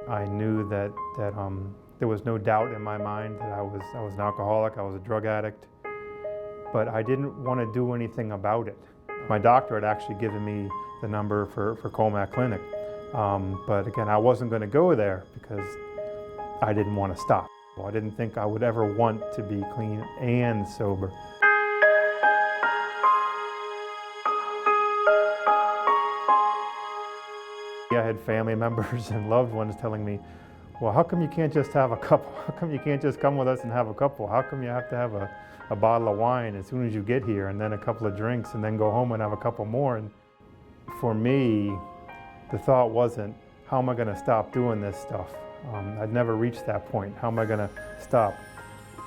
I knew that there was no doubt in my mind that I was an alcoholic, I was a drug addict, but I didn't want to do anything about it. My doctor had actually given me the number for Kolmac Clinic, but again, I wasn't going to go there because I didn't want to stop. I didn't think I would ever want to be clean and sober. I had family members and loved ones telling me, well, how come you can't just have a couple? How come you can't just come with us and have a couple? How come you have to have a bottle of wine as soon as you get here and then a couple of drinks and then go home and have a couple more? And for me, the thought wasn't, how am I going to stop doing this stuff? I'd never reached that point. How am I going to stop?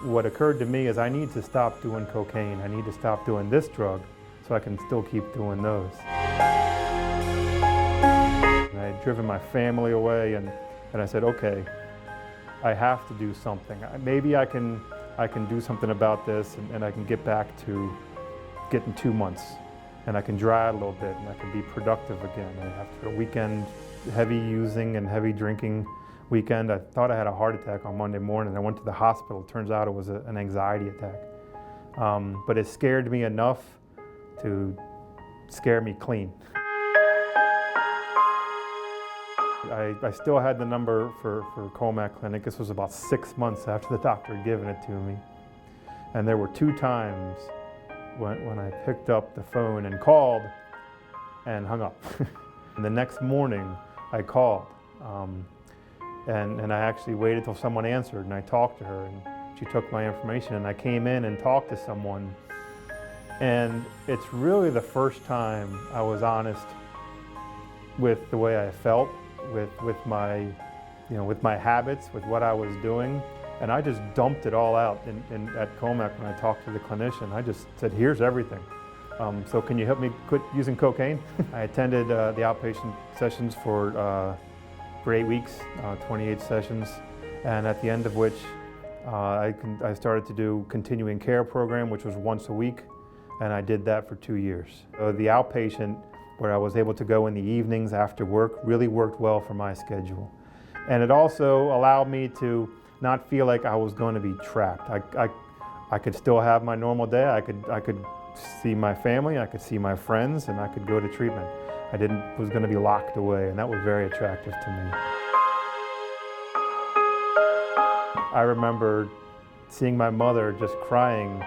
What occurred to me is I need to stop doing cocaine. I need to stop doing this drug so I can still keep doing those. I had driven my family away and I said, okay, I have to do something. Maybe I can do something about this and I can get back to getting 2 months and I can dry out a little bit and I can be productive again. And after a weekend, heavy using and heavy drinking weekend, I thought I had a heart attack on Monday morning. I went to the hospital. Turns out it was an anxiety attack. But it scared me enough to scare me clean. I still had the number for Kolmac Clinic. This was about 6 months after the doctor had given it to me. And there were 2 times when I picked up the phone and called and hung up. And the next morning I called and I actually waited till someone answered and I talked to her and she took my information and I came in and talked to someone. And it's really the first time I was honest with the way I felt, with my habits, with what I was doing, and I just dumped it all out at Kolmac when I talked to the clinician. I just said, here's everything. So can you help me quit using cocaine? I attended the outpatient sessions for 8 weeks, 28 sessions, and at the end of which I started to do continuing care program, which was once a week, and I did that for 2 years. So the outpatient, where I was able to go in the evenings after work, really worked well for my schedule. And it also allowed me to not feel like I was going to be trapped. I could still have my normal day. I could see my family, I could see my friends, and I could go to treatment. I was going to be locked away, and that was very attractive to me. I remember seeing my mother just crying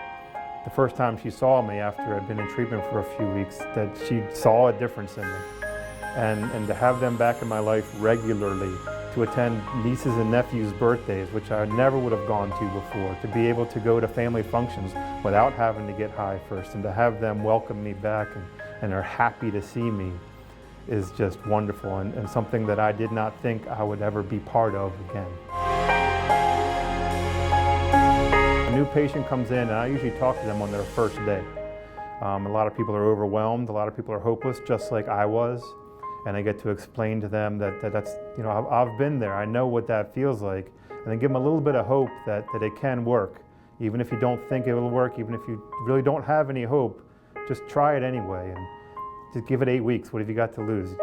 the first time she saw me after I'd been in treatment for a few weeks, that she saw a difference in me. And to have them back in my life regularly, to attend nieces and nephews' birthdays, which I never would have gone to before, to be able to go to family functions without having to get high first, and to have them welcome me back and are happy to see me is just wonderful and something that I did not think I would ever be part of again. A new patient comes in and I usually talk to them on their first day. A lot of people are overwhelmed, a lot of people are hopeless, just like I was. And I get to explain to them that's, I've been there, I know what that feels like. And then give them a little bit of hope that it can work. Even if you don't think it will work, even if you really don't have any hope, just try it anyway. And just give it 8 weeks, what have you got to lose?